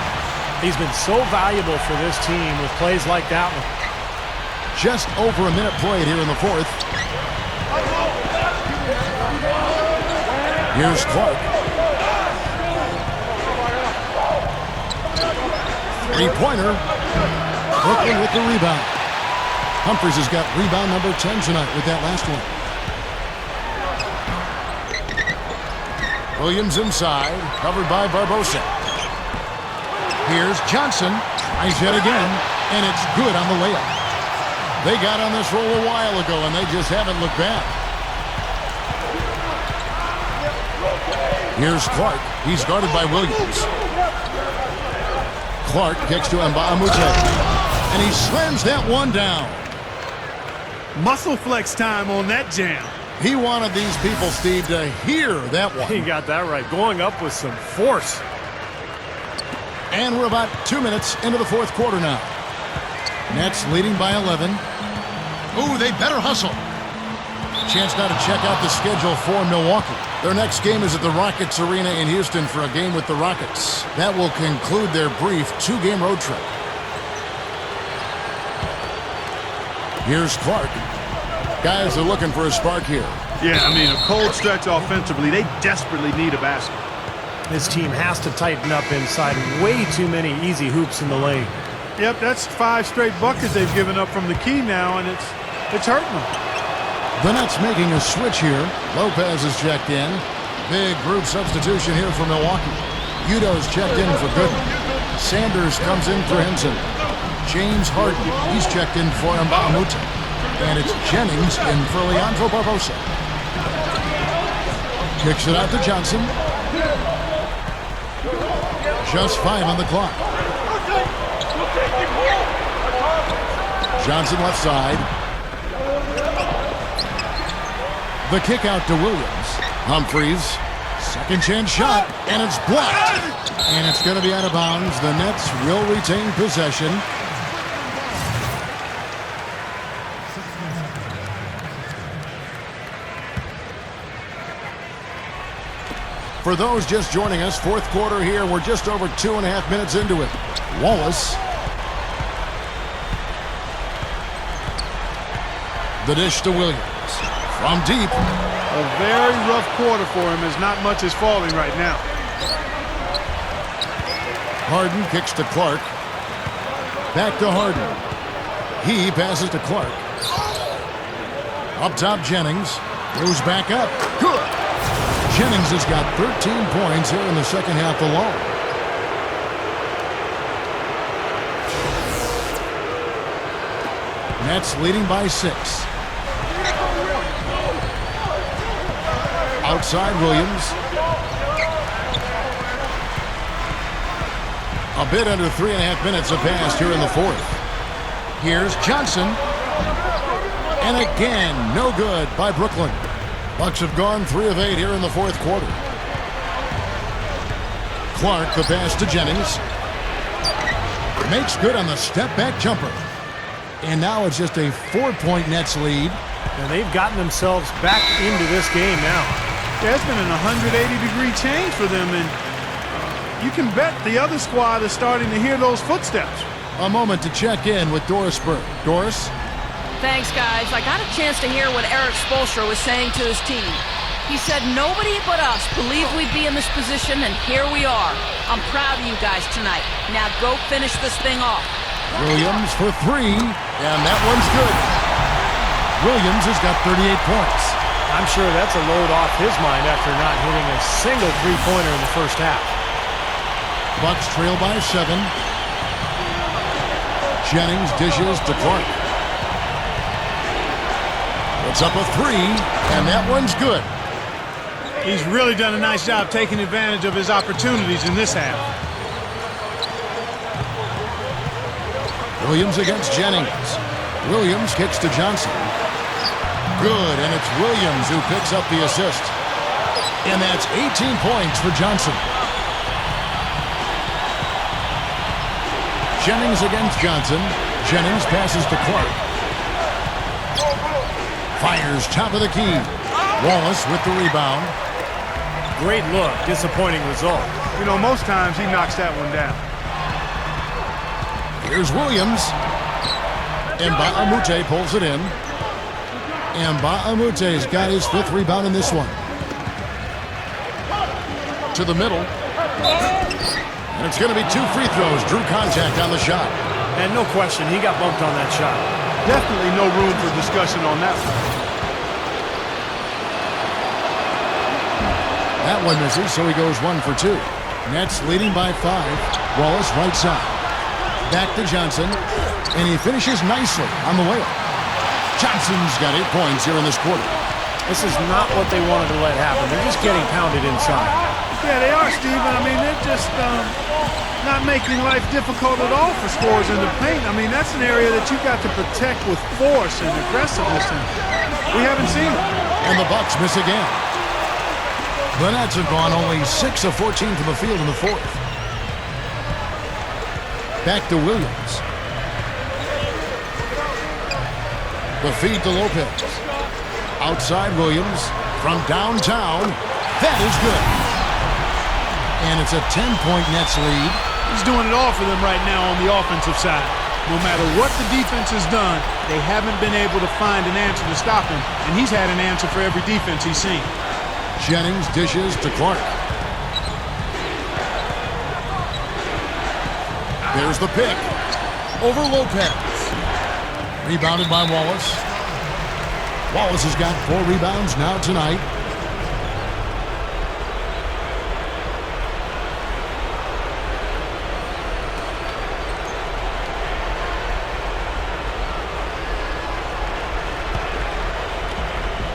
He's been so valuable for this team with plays like that one. Just over a minute played here in the fourth. Here's Clark. Three-pointer. Brooklyn with the rebound. Humphries has got rebound number 10 tonight with that last one. Williams inside, covered by Barbosa. Here's Johnson. Tries yet again, and it's good on the layup. They got on this roll a while ago, and they just haven't looked back. Here's Clark. He's guarded by Williams. Clark kicks to Nba2K13, and he slams that one down. Muscle flex time on that jam. He wanted these people, Steve, to hear that one. He got that right. Going up with some force. And we're about 2 minutes into the fourth quarter now. Nets leading by 11. Ooh, they better hustle. Chance now to check out the schedule for Milwaukee. Their next game is at the Rockets Arena in Houston for a game with the Rockets. That will conclude their brief 2-game road trip. Here's Clark. Guys are looking for a spark here. Yeah, I mean, a cold stretch offensively. They desperately need a basket. This team has to tighten up inside. Way too many easy hoops in the lane. Yep, that's 5 straight buckets they've given up from the key now, and it's hurting them. The Nets making a switch here. Lopez is checked in. Big group substitution here for Milwaukee. Udo's checked in for Gooden. Sanders comes in for Henson. James Harden, he's checked in for Nba2K13. And it's Jennings in for Leandro Barbosa. Kicks it out to Johnson. Just 5 on the clock. Johnson left side. The kick out to Williams. Humphries. Second chance shot. And it's blocked. And it's going to be out of bounds. The Nets will retain possession. For those just joining us, fourth quarter here. We're just over 2.5 minutes into it. Wallace. The dish to Williams. From deep. A very rough quarter for him as not much is falling right now. Harden kicks to Clark. Back to Harden. He passes to Clark. Up top, Jennings. Moves back up. Good. Jennings has got 13 points here in the second half alone. Nets leading by 6. Outside Williams. A bit under 3.5 minutes have passed here in the fourth. Here's Johnson. And again, no good by Brooklyn. Bucks have gone 3 of 8 here in the fourth quarter. Clark, the pass to Jennings. Makes good on the step-back jumper. And now it's just a 4-point Nets lead. And they've gotten themselves back into this game now. Yeah, it's been an 180-degree change for them, and you can bet the other squad is starting to hear those footsteps. A moment to check in with Doris Burke. Doris? Thanks, guys. I got a chance to hear what Eric Spoelstra was saying to his team. He said nobody but us believed we'd be in this position, and here we are. I'm proud of you guys tonight. Now go finish this thing off. Williams for 3, and that one's good. Williams has got 38 points. I'm sure that's a load off his mind after not hitting a single three-pointer in the first half. Bucks trail by 7. Jennings dishes to Clark. It's up a 3, and that one's good. He's really done a nice job taking advantage of his opportunities in this half. Williams against Jennings. Williams kicks to Johnson. Good, and it's Williams who picks up the assist. And that's 18 points for Johnson. Jennings against Johnson. Jennings passes to Clark. Fires top of the key. Wallace with the rebound. Great look, disappointing result. You know, most times he knocks that one down. Here's Williams. Nba2K13 pulls it in. Nba2K13's got his 5th rebound in this one. To the middle. And it's going to be 2 free throws. Drew contact on the shot. And no question, he got bumped on that shot. Definitely no room for discussion on that one. That one misses, so he goes 1 for 2. Nets leading by 5. Wallace right side. Back to Johnson. And he finishes nicely on the layup. Johnson's got 8 points here in this quarter. This is not what they wanted to let happen. They're just getting pounded inside. Yeah, they are, Steven. I mean, they're just not making life difficult at all for scorers in the paint. I mean, that's an area that you've got to protect with force and aggressiveness, and we haven't seen it. And the Bucks miss again. The Nets have gone only 6 of 14 from the field in the fourth. Back to Williams. The feed to Lopez. Outside Williams from downtown. That is good. And it's a 10-point Nets lead. He's doing it all for them right now on the offensive side. No matter what the defense has done, they haven't been able to find an answer to stop him, and he's had an answer for every defense he's seen. Jennings dishes to Clark. There's the pick. Over Lopez. Rebounded by Wallace. Wallace has got 4 rebounds now tonight.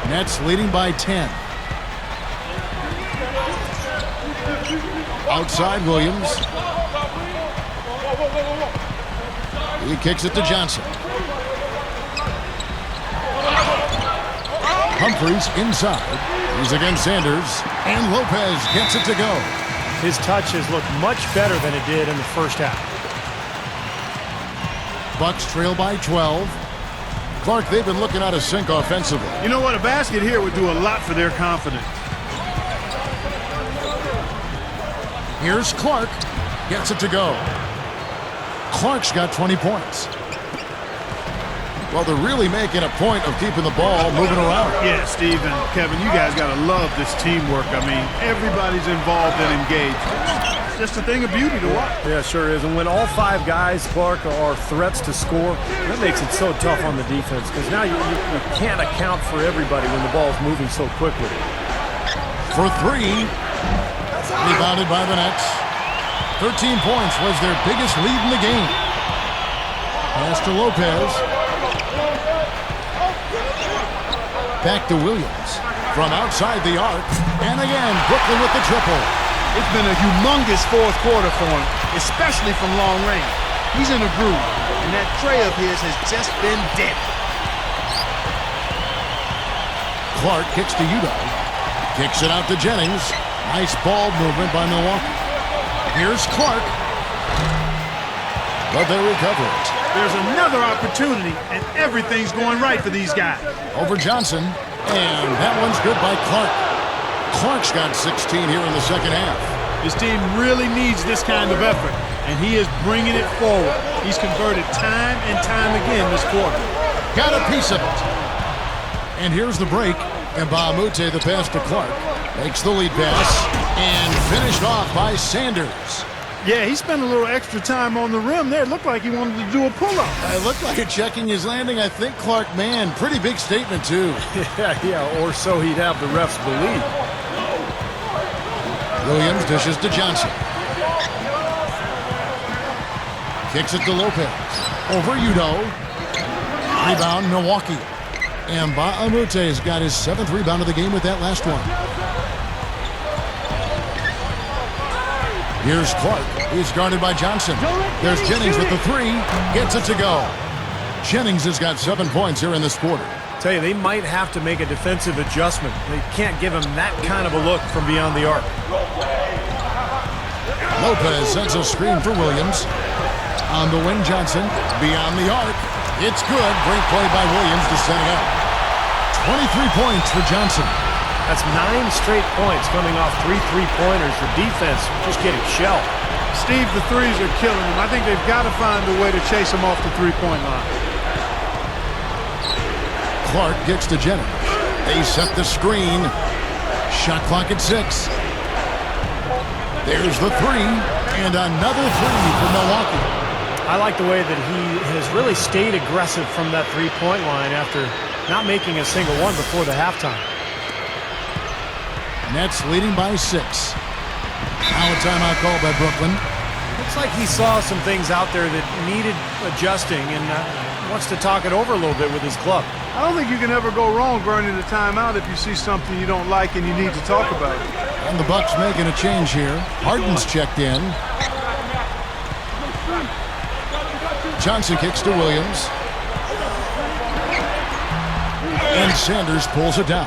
Nets leading by 10. Outside Williams. He kicks it to Johnson. Humphries inside. He's against Sanders. And Lopez gets it to go. His touch has looked much better than it did in the first half. Bucks trail by 12. Clark, they've been looking out of sync offensively. You know what? A basket here would do a lot for their confidence. Here's Clark. Gets it to go. Clark's got 20 points. Well, they're really making a point of keeping the ball moving around. Yeah, Steve and Kevin, you guys got to love this teamwork. I mean, everybody's involved and engaged. It's just a thing of beauty to watch. Yeah, sure is. And when all 5 guys, Clark, are threats to score, that makes it so tough on the defense because now you can't account for everybody when the ball's moving so quickly. For 3. Rebounded by the Nets. 13 points was their biggest lead in the game. Pass to Lopez. Back to Williams. From outside the arc. And again, Brooklyn with the triple. It's been a humongous fourth quarter for him, especially from long range. He's in a groove, and that tray of his has just been dead. Clark kicks to Udo. Kicks it out to Jennings. Nice ball movement by Milwaukee. Here's Clark. But they recover it. There's another opportunity, and everything's going right for these guys. Over Johnson. And that one's good by Clark. Clark's got 16 here in the second half. This team really needs this kind of effort, and he is bringing it forward. He's converted time and time again this quarter. Got a piece of it. And here's the break. And Bahamute, the pass to Clark. Makes the lead pass. And finished off by Sanders. Yeah, he spent a little extra time on the rim there. It looked like he wanted to do a pull-up. It looked like checking his landing. I think Clark, man, pretty big statement, too. yeah, or so he'd have the refs believe. Williams dishes to Johnson. Kicks it to Lopez. Over Udo. Rebound, Milwaukee. And Bahamute's got his 7th rebound of the game with that last one. Here's Clark. He's guarded by Johnson. There's Jennings with the 3. Gets it to go. Jennings has got 7 points here in this quarter. Tell you, they might have to make a defensive adjustment. They can't give him that kind of a look from beyond the arc. Lopez sends a screen for Williams. On the wing, Johnson. Beyond the arc. It's good. Great play by Williams to set it up. 23 points for Johnson. That's 9 straight points coming off 3 3-pointers. The defense just getting shelled. Steve, the threes are killing him. I think they've got to find a way to chase him off the three-point line. Clark kicks to Jennings. They set the screen. Shot clock at 6. There's the 3. And another 3 for Milwaukee. I like the way that he has really stayed aggressive from that three-point line after not making a single one before the halftime. Nets leading by 6. Now a timeout call by Brooklyn. Looks like he saw some things out there that needed adjusting and wants to talk it over a little bit with his club. I don't think you can ever go wrong burning a timeout if you see something you don't like and you need to talk about it. And the Bucks making a change here. Harden's checked in. Johnson kicks to Williams. And Sanders pulls it down.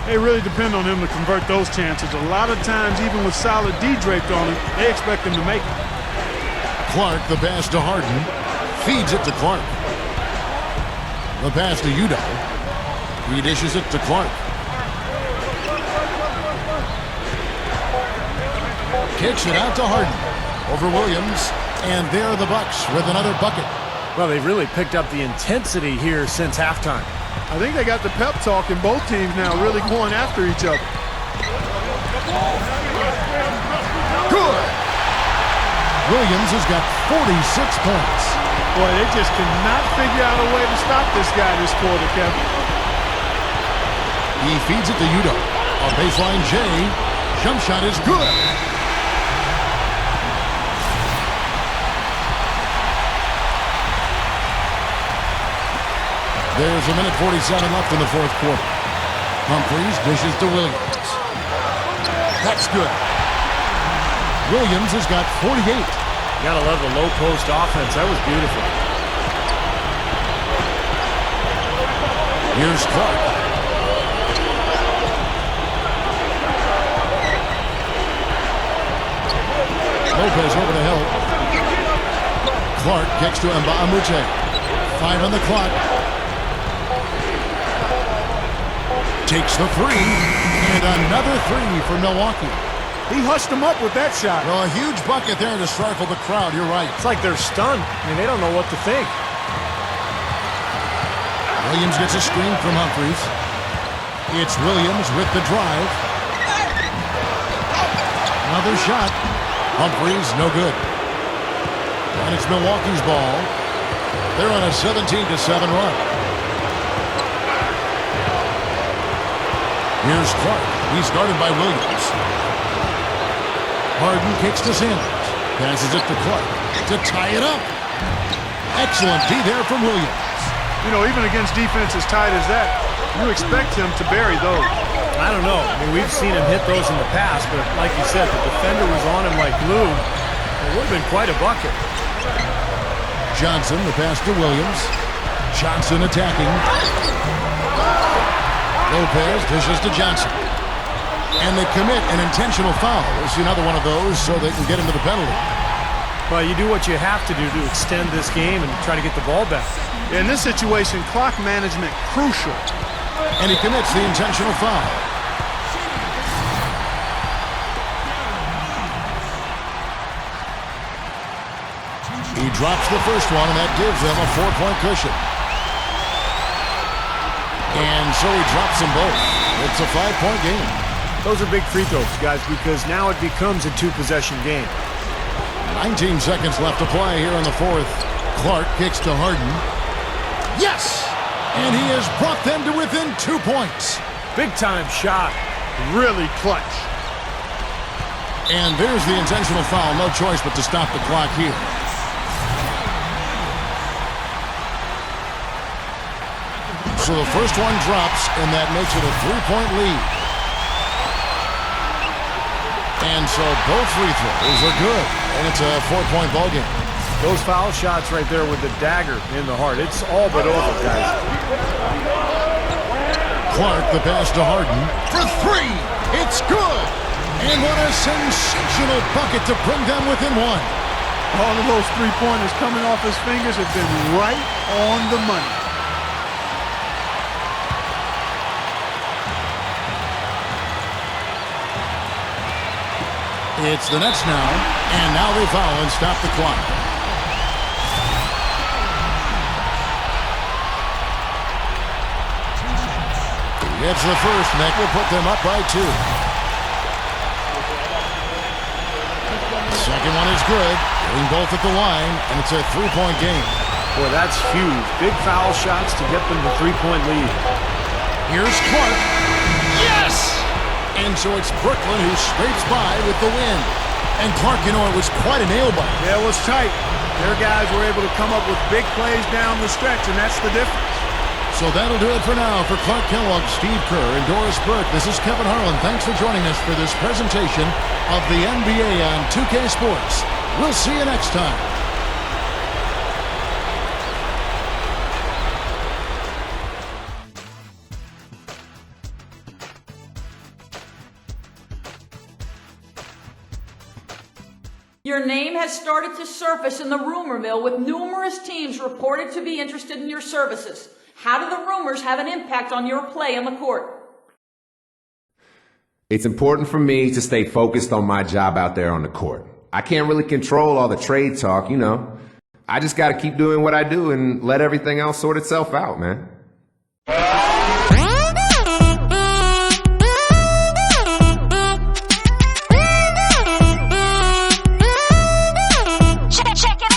They really depend on him to convert those chances. A lot of times, even with solid D draped on him, they expect him to make it. Clark, the pass to Harden. Feeds it to Clark. The pass to Udo. He dishes it to Clark. Kicks it out to Harden. Over Williams. And there are the Bucks with another bucket. Well, they've really picked up the intensity here since halftime. I think they got the pep talk in both teams now, really going after each other. Good. Williams has got 46 points. Boy, they just cannot figure out a way to stop this guy this quarter, Kevin. He feeds it to Udo. A baseline J. Jump shot is good. There's a minute 47 left in the fourth quarter. Humphries dishes to Williams. That's good. Williams has got 48. You gotta love the low post offense. That was beautiful. Here's Clark. Lopez over to help. Clark kicks to Nba2K13. 5 on the clock. Takes the three. And another three for Milwaukee. He hushed him up with that shot. Well, a huge bucket there to startle the crowd. You're right. It's like they're stunned. I mean, they don't know what to think. Williams gets a screen from Humphries. It's Williams with the drive. Another shot. Humphries, no good. And it's Milwaukee's ball. They're on a 17-7 run. Here's Clark. He's guarded by Williams. Harden kicks to Sanders. Passes it to Clark to tie it up. Excellent D there from Williams. You know, even against defense as tight as that, you expect him to bury those. I don't know. I mean, we've seen him hit those in the past, but like you said, the defender was on him like glue. It would have been quite a bucket. Johnson, the pass to Williams. Johnson attacking. Lopez dishes to Johnson. And they commit an intentional foul. We'll see another one of those so they can get into the penalty. Well, you do what you have to do to extend this game and try to get the ball back. In this situation, clock management crucial. And he commits the intentional foul. He drops the first one, and that gives them a 4-point cushion. And so he drops them both. It's a 5-point game. Those are big free throws, guys, because now it becomes a two-possession game. 19 seconds left to play here in the fourth. Clark kicks to Harden. Yes! And he has brought them to within 2 points. Big-time shot. Really clutch. And there's the intentional foul. No choice but to stop the clock here. So the first one drops, and that makes it a 3-point lead. And so both free throws are good, and it's a 4-point ball game. Those foul shots right there with the dagger in the heart. It's all but over, guys. Clark, the pass to Harden. For three! It's good! And what a sensational bucket to bring them within one. All of those three-pointers coming off his fingers have been right on the money. It's the Nets now, and now they foul and stop the clock. It's the first, and that will put them up by 2. Second one is good, getting both at the line, and it's a 3-point game. Boy, that's huge. Big foul shots to get them the 3-point lead. Here's Clark. Yes! And so it's Brooklyn who scrapes by with the win. And Clark, you know, it was quite a nail-biter. Yeah, it was tight. Their guys were able to come up with big plays down the stretch, and that's the difference. So that'll do it for now. For Clark Kellogg, Steve Kerr, and Doris Burke, this is Kevin Harlan. Thanks for joining us for this presentation of the NBA on 2K Sports. We'll see you next time. Your name has started to surface in the rumor mill with numerous teams reported to be interested in your services. How do the rumors have an impact on your play on the court? It's important for me to stay focused on my job out there on the court. I can't really control all the trade talk, you know. I just got to keep doing what I do and let everything else sort itself out, man.